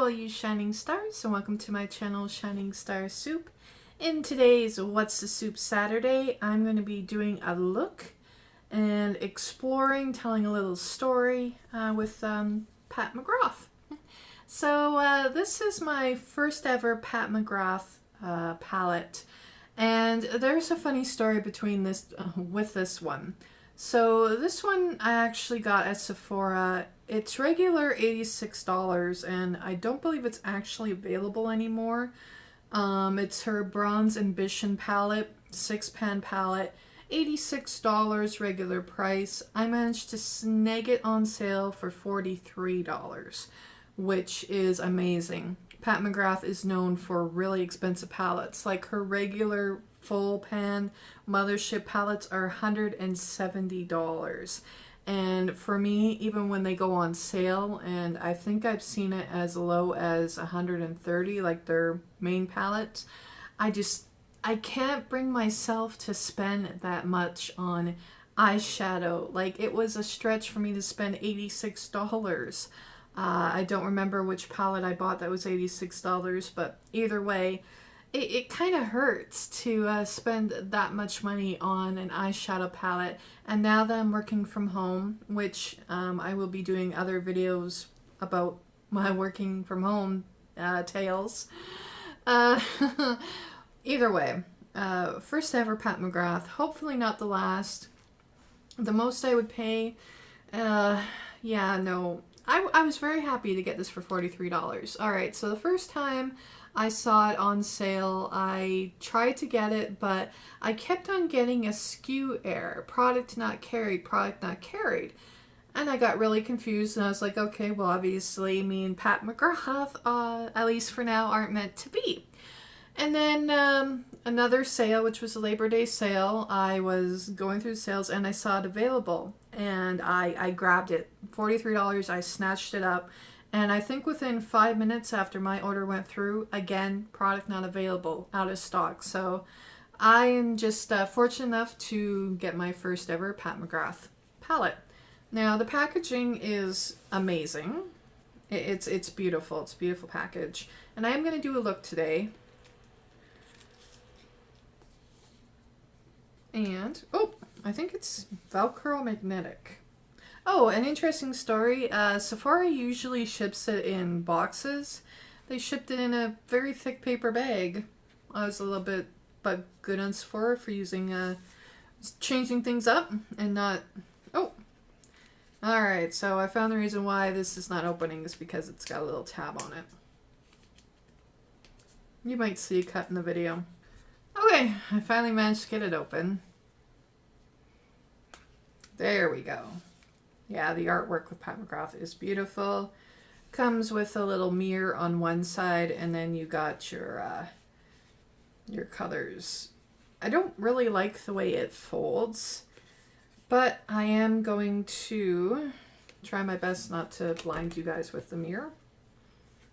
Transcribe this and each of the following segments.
all you shining stars, and welcome to my channel Shining Star Soup. In today's What's the Soup Saturday, I'm going to be doing a look and exploring, telling a little story with Pat McGrath. So this is my first ever Pat McGrath palette, and there's a funny story between this with this one. So this one I actually got at Sephora. It's regular $86, and I don't believe it's actually available anymore. It's her Bronze Ambition palette, 6-pan palette, $86 regular price. I managed to snag it on sale for $43, which is amazing. Pat McGrath is known for really expensive palettes, like her regular full pan Mothership palettes are $170. And for me, even when they go on sale, and I think I've seen it as low as $130, like their main palettes, I can't bring myself to spend that much on eyeshadow. Like, it was a stretch for me to spend $86. I don't remember which palette I bought that was $86, but either way, it kind of hurts to spend that much money on an eyeshadow palette. And now that I'm working from home, which I will be doing other videos about my working from home tales. Either way, first ever Pat McGrath, hopefully not the last. The most I would pay, yeah, no. I was very happy to get this for $43. Alright, so the first time I saw it on sale, I tried to get it, but I kept on getting a SKU error. Product not carried, product not carried. And I got really confused, and I was like, okay, well, obviously me and Pat McGrath, at least for now, aren't meant to be. And then another sale, which was a Labor Day sale, I was going through the sales and I saw it available. And I grabbed it. $43, I snatched it up. And I think within 5 minutes after my order went through, again, product not available, out of stock. So I am just fortunate enough to get my first ever Pat McGrath palette. Now, the packaging is amazing. It's beautiful. It's a beautiful package. And I am going to do a look today. And, oh, I think it's Velcro magnetic. Oh, an interesting story. Sephora usually ships it in boxes. They shipped it in a very thick paper bag. I was a little bit but good on Sephora for using, changing things up and not... Oh! Alright, so I found the reason why this is not opening is because it's got a little tab on it. You might see a cut in the video. Okay, I finally managed to get it open. There we go. Yeah, the artwork with Pat McGrath is beautiful. Comes with a little mirror on one side, and then you got your colors. I don't really like the way it folds, but I am going to try my best not to blind you guys with the mirror.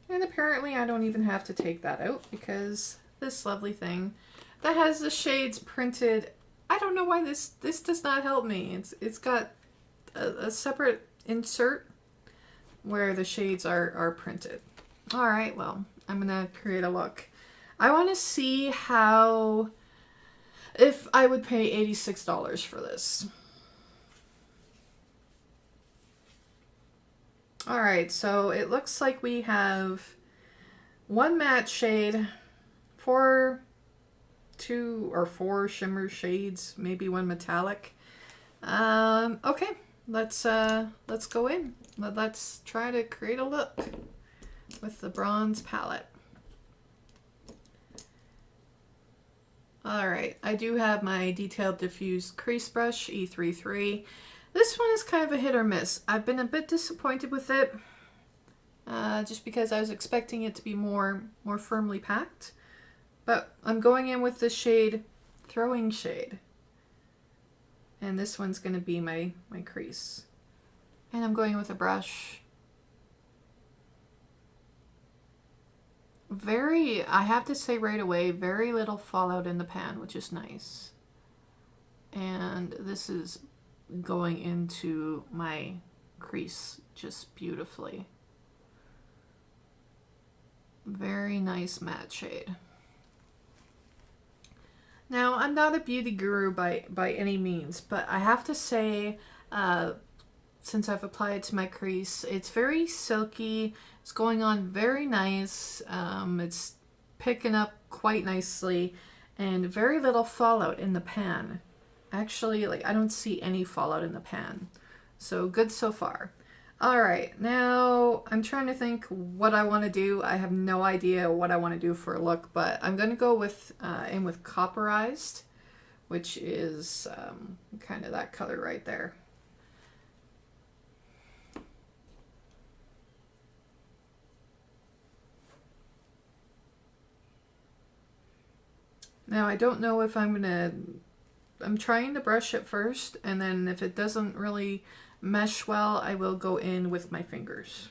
And apparently I don't even have to take that out because this lovely thing that has the shades printed. I don't know why this does not help me. It's got a separate insert where the shades are printed. Alright, well, I'm gonna create a look. I want to see if I would pay $86 for this. Alright, so it looks like we have one matte shade, four shimmer shades, maybe one metallic. Okay. Let's go in. Let's try to create a look with the bronze palette. Alright, I do have my Detailed Diffuse Crease Brush E33. This one is kind of a hit or miss. I've been a bit disappointed with it, just because I was expecting it to be more firmly packed. But I'm going in with the shade Throwing Shade. And this one's going to be my crease. And I'm going with a brush. I have to say right away, very little fallout in the pan, which is nice. And this is going into my crease just beautifully. Very nice matte shade. Now, I'm not a beauty guru by any means, but I have to say, since I've applied it to my crease, it's very silky. It's going on very nice. It's picking up quite nicely, and very little fallout in the pan. Actually, like, I don't see any fallout in the pan. So good so far. All right, now I'm trying to think what I want to do. I have no idea what I want to do for a look, but I'm going to go with in with Copperized, which is kind of that color right there. Now I don't know if I'm trying to brush it first, and then if it doesn't really mesh well, I will go in with my fingers.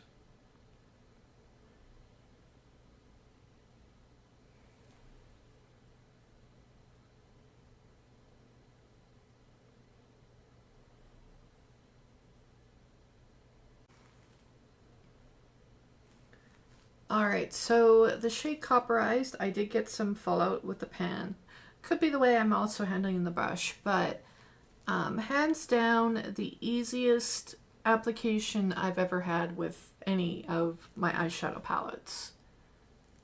Alright, so the shade Copperized, I did get some fallout with the pan. Could be the way I'm also handling the brush, but hands down the easiest application I've ever had with any of my eyeshadow palettes.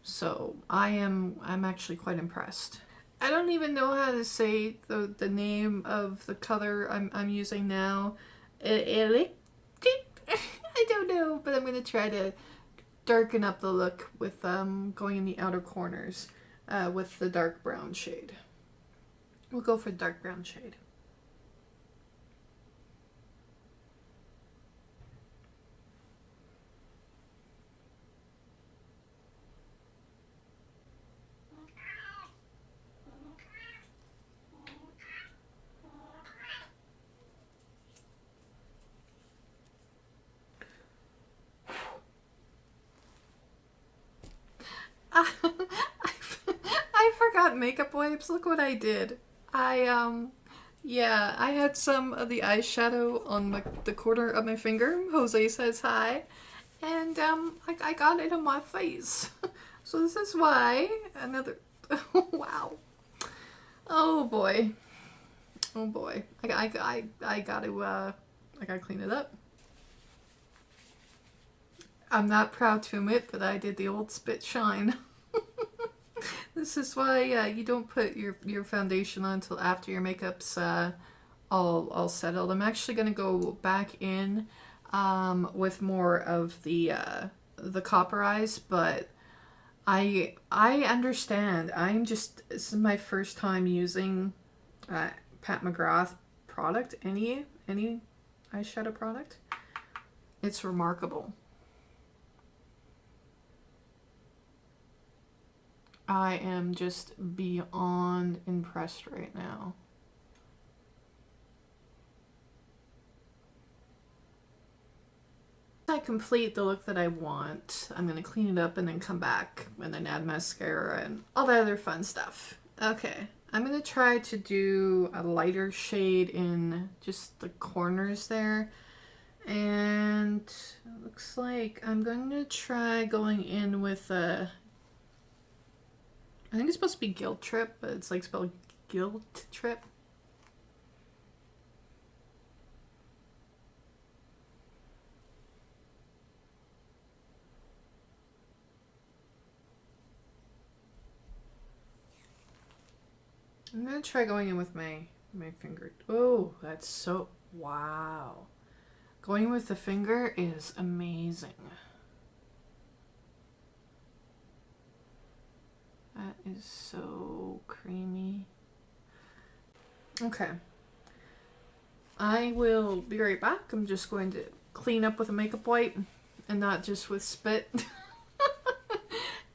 So I'm actually quite impressed. I don't even know how to say the name of the color I'm using now. I don't know, but I'm gonna try to darken up the look with going in the outer corners with the dark brown shade. We'll go for dark brown shade. I forgot makeup wipes. Look what I did. Yeah, I had some of the eyeshadow on the corner of my finger. Jose says hi. And I got it on my face. So this is why another, wow. Oh boy. Oh boy. I gotta clean it up. I'm not proud to admit that I did the old spit shine. This is why you don't put your foundation on until after your makeup's all settled. I'm actually gonna go back in with more of the Copperized, but I understand. This is my first time using Pat McGrath product, any eyeshadow product. It's remarkable. I am just beyond impressed right now. I complete the look that I want, I'm going to clean it up and then come back and then add mascara and all that other fun stuff. Okay, I'm going to try to do a lighter shade in just the corners there. And it looks like I'm going to try going in with a, I think it's supposed to be Guilt Trip, but it's like spelled Guilt Trip. I'm gonna try going in with my finger. Oh, that's so, wow. Going with the finger is amazing. That is so creamy. Okay. I will be right back. I'm just going to clean up with a makeup wipe and not just with spit.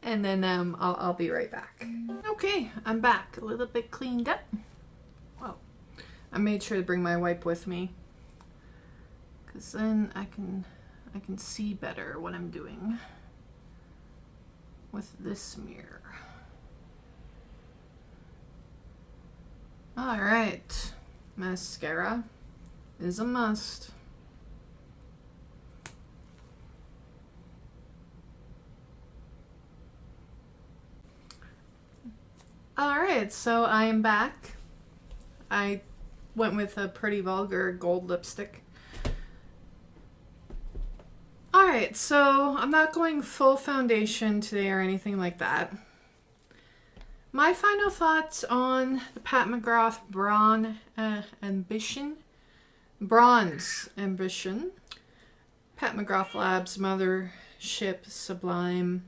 And then I'll be right back. Okay, I'm back. A little bit cleaned up. Well, I made sure to bring my wipe with me, because then I can see better what I'm doing with this mirror. Alright, mascara is a must. Alright, so I am back. I went with a pretty vulgar gold lipstick. Alright, so I'm not going full foundation today or anything like that. My final thoughts on the Pat McGrath Bronze Ambition. Pat McGrath Labs Mothership Sublime.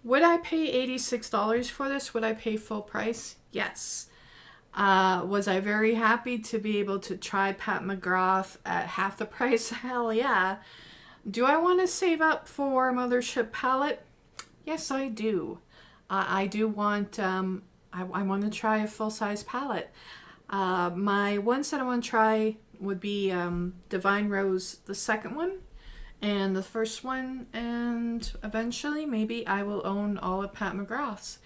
Would I pay $86 for this? Would I pay full price? Yes. Was I very happy to be able to try Pat McGrath at half the price? Hell yeah. Do I want to save up for Mothership palette? Yes, I do. I do want, I want to try a full-size palette. My ones that I want to try would be Divine Rose, the second one, and the first one, and eventually maybe I will own all of Pat McGrath's.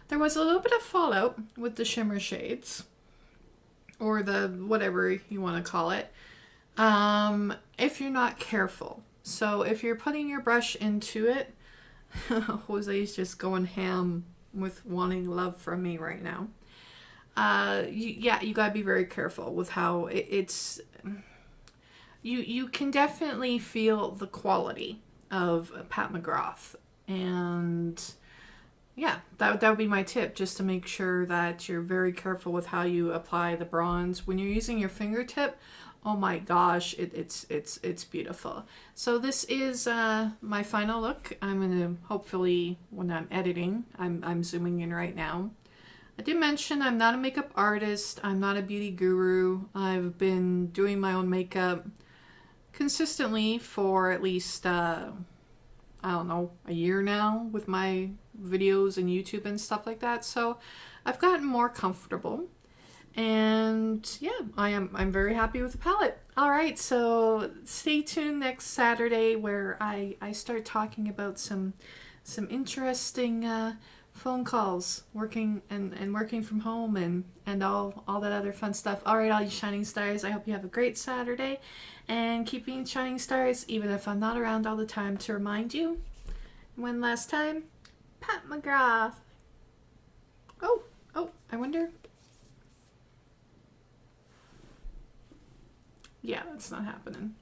There was a little bit of fallout with the shimmer shades, or the whatever you want to call it, if you're not careful. So if you're putting your brush into it, Jose's just going ham with wanting love from me right now. You gotta be very careful with how it's. You can definitely feel the quality of Pat McGrath, and yeah, that would be my tip, just to make sure that you're very careful with how you apply the bronze when you're using your fingertip. Oh my gosh, it's beautiful. So this is my final look. I'm gonna hopefully, when I'm editing, I'm zooming in right now. I did mention I'm not a makeup artist. I'm not a beauty guru. I've been doing my own makeup consistently for at least I don't know, a year now with my videos and YouTube and stuff like that. So I've gotten more comfortable. And yeah, I'm very happy with the palette. All right, so stay tuned next Saturday where I start talking about some interesting phone calls, working and working from home, and all that other fun stuff. All right, all you shining stars, I hope you have a great Saturday, and keep being shining stars even if I'm not around all the time to remind you. One last time, Pat McGrath. Oh, I wonder. Yeah, that's not happening.